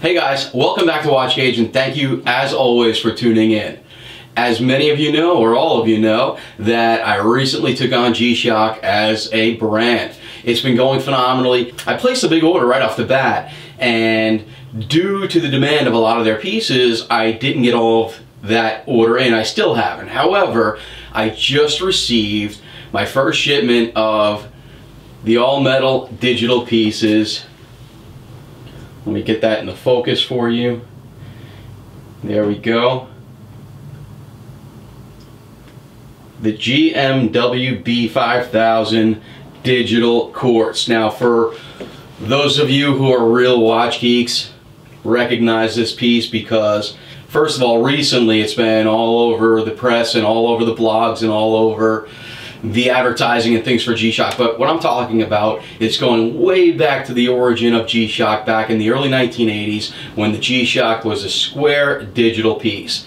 Hey guys, welcome back to Watch Gauge, and thank you as always for tuning in. As many of you know, or all of you know, that I recently took on G-Shock as a brand. It's been going phenomenally. I placed a big order right off the bat, and due to the demand of a lot of their pieces, I didn't get all of that order in. I still haven't. However, I just received my first shipment of the all-metal digital pieces. Let me get that in the focus for you. There we go. The GMW B5000 digital quartz. Now, for those of you who are real watch geeks, recognize this piece because, first of all, recently it's been all over the press and all over the blogs and all over the advertising and things for G-Shock. But what I'm talking about is going way back to the origin of G-Shock back in the early 1980s when the G-Shock was a square digital piece.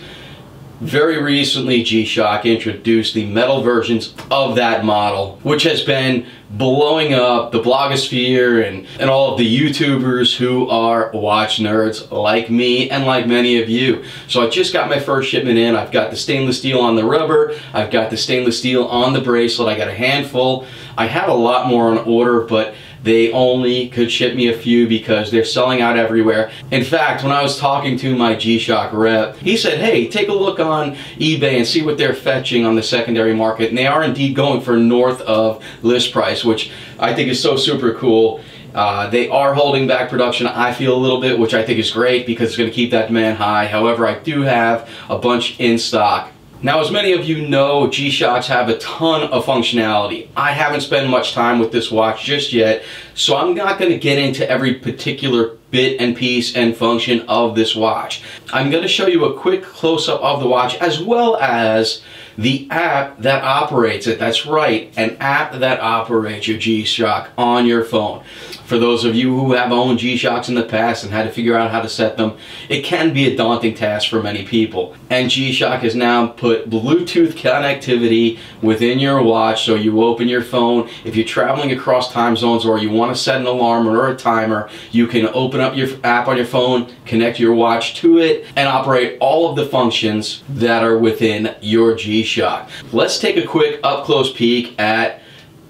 Very recently, G-Shock introduced the metal versions of that model, which has been blowing up the blogosphere and all of the YouTubers who are watch nerds like me and like many of you. So I just got my first shipment in. I've got the stainless steel on the rubber. I've got the stainless steel on the bracelet. I got a handful. I had a lot more on order, but they only could ship me a few because they're selling out everywhere. In fact, when I was talking to my G-Shock rep, he said, hey, take a look on eBay and see what they're fetching on the secondary market. And they are indeed going for north of list price, which I think is so super cool. They are holding back production, I feel, a little bit, which I think is great because it's going to keep that demand high. However, I do have a bunch in stock. Now, as many of you know, G-Shocks have a ton of functionality. I haven't spent much time with this watch just yet, so I'm not going to get into every particular bit and piece and function of this watch. I'm going to show you a quick close-up of the watch as well as the app that operates it. That's right, an app that operates your G-Shock on your phone. For those of you who have owned G-Shocks in the past and had to figure out how to set them, it can be a daunting task for many people. And G-Shock has now put Bluetooth connectivity within your watch, so you open your phone. If you're traveling across time zones or you want to set an alarm or a timer, you can open up your app on your phone, connect your watch to it, and operate all of the functions that are within your G-Shock. Let's take a quick up-close peek at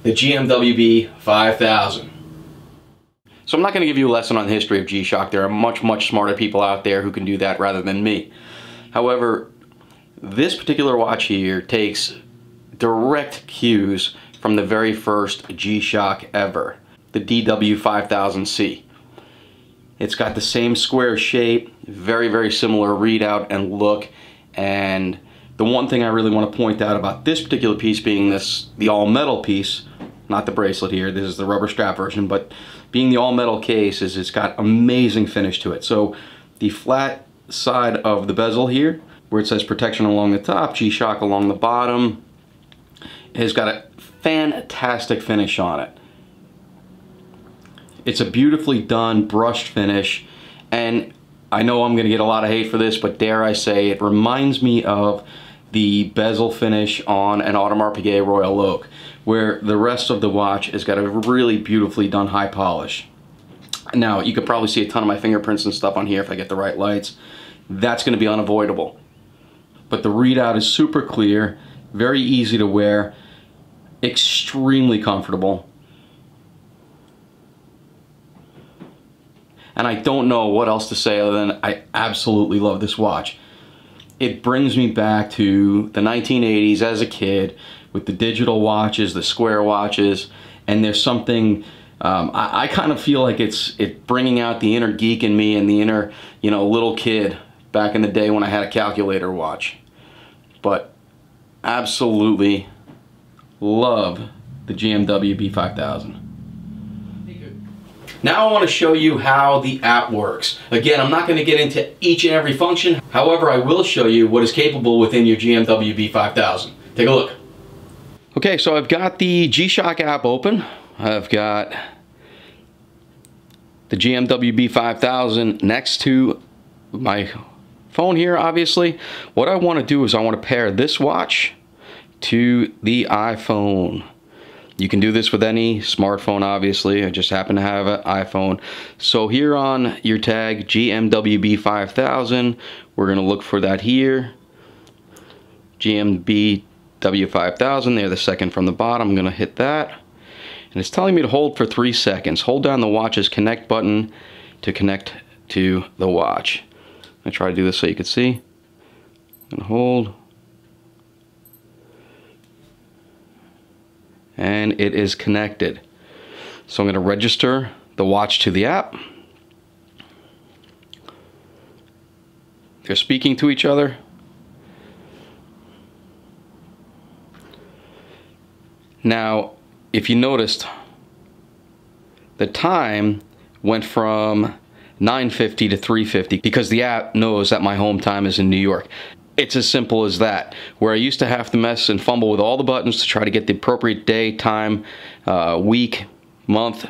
the GMW B5000. So I'm not going to give you a lesson on the history of G-Shock. There are much smarter people out there who can do that rather than me. However, this particular watch here takes direct cues from the very first G-Shock ever, the DW5000C. It's got the same square shape, very similar readout and look, and the one thing I really want to point out about this particular piece being the all-metal piece, not the bracelet here, this is the rubber strap version, but being the all-metal case is it's got amazing finish to it. So the flat side of the bezel here, where it says protection along the top, G-Shock along the bottom, has got a fantastic finish on it. It's a beautifully done brushed finish, and I know I'm going to get a lot of hate for this, but dare I say, it reminds me of the bezel finish on an Audemars Piguet Royal Oak, where the rest of the watch has got a really beautifully done high polish. Now, you could probably see a ton of my fingerprints and stuff on here if I get the right lights. That's going to be unavoidable. But the readout is super clear, very easy to wear, extremely comfortable. And I don't know what else to say other than I absolutely love this watch. It brings me back to the 1980s as a kid with the digital watches, the square watches, and there's something, I kind of feel like it's bringing out the inner geek in me and the inner, little kid back in the day when I had a calculator watch. But absolutely love the GMW B5000. Now I want to show you how the app works. Again, I'm not going to get into each and every function. However, I will show you what is capable within your GMW B5000. Take a look. Okay, so I've got the G-Shock app open. I've got the GMW B5000 next to my phone here, obviously. What I want to do is I want to pair this watch to the iPhone. You can do this with any smartphone, obviously. I just happen to have an iPhone. So here on your tag, GMW B5000, we're going to look for that here. GMW B5000, they're the second from the bottom. I'm going to hit that. And it's telling me to hold for 3 seconds. Hold down the watch's connect button to connect to the watch. I'm going to try to do this so you can see. I'm going to hold. And it is connected. So I'm going to register the watch to the app. They're speaking to each other. Now, if you noticed, the time went from 9:50 to 3:50 because the app knows that my home time is in New York. It's as simple as that. Where I used to have to mess and fumble with all the buttons to try to get the appropriate day, time, week, month,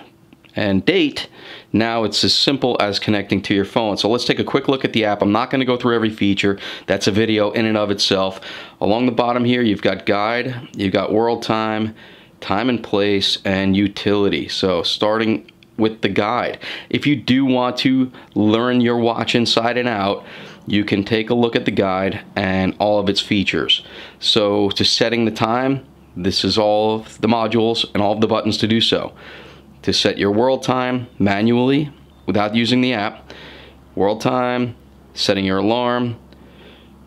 and date, now it's as simple as connecting to your phone. So let's take a quick look at the app. I'm not going to go through every feature. That's a video in and of itself. Along the bottom here, you've got guide, you've got world time, time and place, and utility. So starting with the guide. If you do want to learn your watch inside and out, you can take a look at the guide and all of its features. So to setting the time, this is all of the modules and all of the buttons to do so. To set your world time manually without using the app, world time, setting your alarm,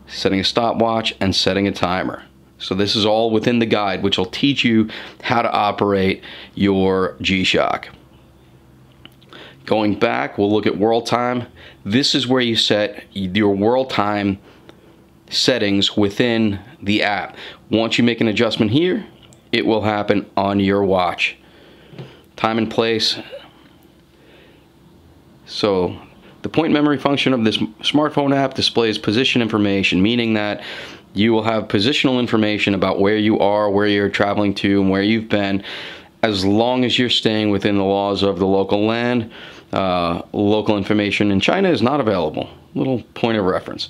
setting a stopwatch, and setting a timer. So this is all within the guide, which will teach you how to operate your G-Shock. Going back, we'll look at world time. This is where you set your world time settings within the app. Once you make an adjustment here, it will happen on your watch. Time and place. So the point memory function of this smartphone app displays position information, meaning that you will have positional information about where you are, where you're traveling to, and where you've been, as long as you're staying within the laws of the local land. Local information in China is not available. Little point of reference.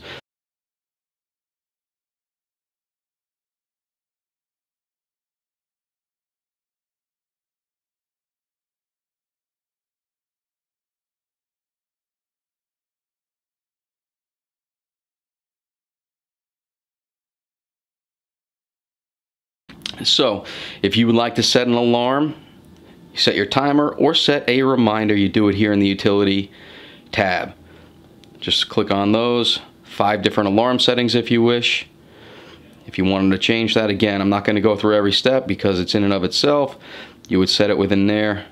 So if you would like to set an alarm, set your timer, or set a reminder, you do it here in the utility tab. Just click on those 5 different alarm settings if you wish. If you wanted to change that, again, I'm not going to go through every step because it's in and of itself. You would set it within there.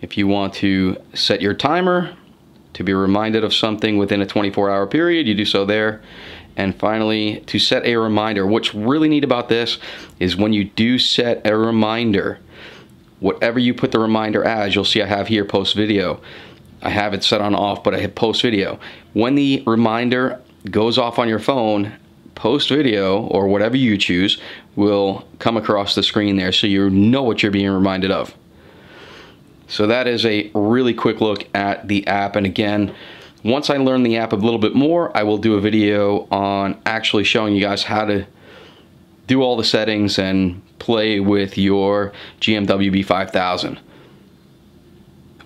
If you want to set your timer to be reminded of something within a 24-hour period, you do so there. And finally, to set a reminder. What's really neat about this is when you do set a reminder, whatever you put the reminder as, you'll see I have here post video. I have it set on off, but I hit post video. When the reminder goes off on your phone, post video, or whatever you choose, will come across the screen there so you know what you're being reminded of. So that is a really quick look at the app. And again, once I learn the app a little bit more, I will do a video on actually showing you guys how to do all the settings and play with your GMW B5000.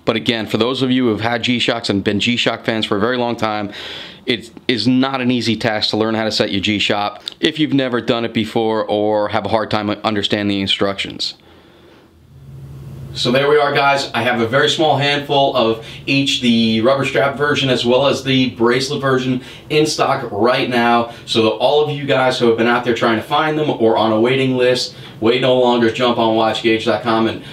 But again, for those of you who have had G-Shocks and been G-Shock fans for a very long time, it is not an easy task to learn how to set your G-Shock if you've never done it before or have a hard time understanding the instructions. So there we are, guys. I have a very small handful of each, the rubber strap version as well as the bracelet version, in stock right now, so that all of you guys who have been out there trying to find them or on a waiting list, wait no longer, jump on watchgauge.com and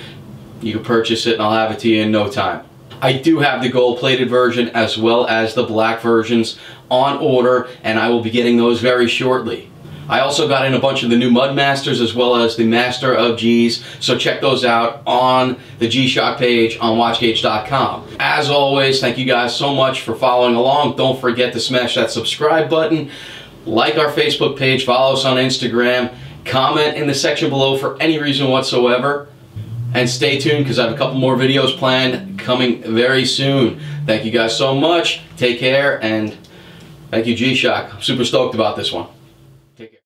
you can purchase it and I'll have it to you in no time. I do have the gold-plated version as well as the black versions on order, and I will be getting those very shortly. I also got in a bunch of the new Mud Masters as well as the Master of G's, so check those out on the G-Shock page on watchgauge.com. As always, thank you guys so much for following along. Don't forget to smash that subscribe button, like our Facebook page, follow us on Instagram, comment in the section below for any reason whatsoever, and stay tuned because I have a couple more videos planned coming very soon. Thank you guys so much, take care, and thank you G-Shock. I'm super stoked about this one.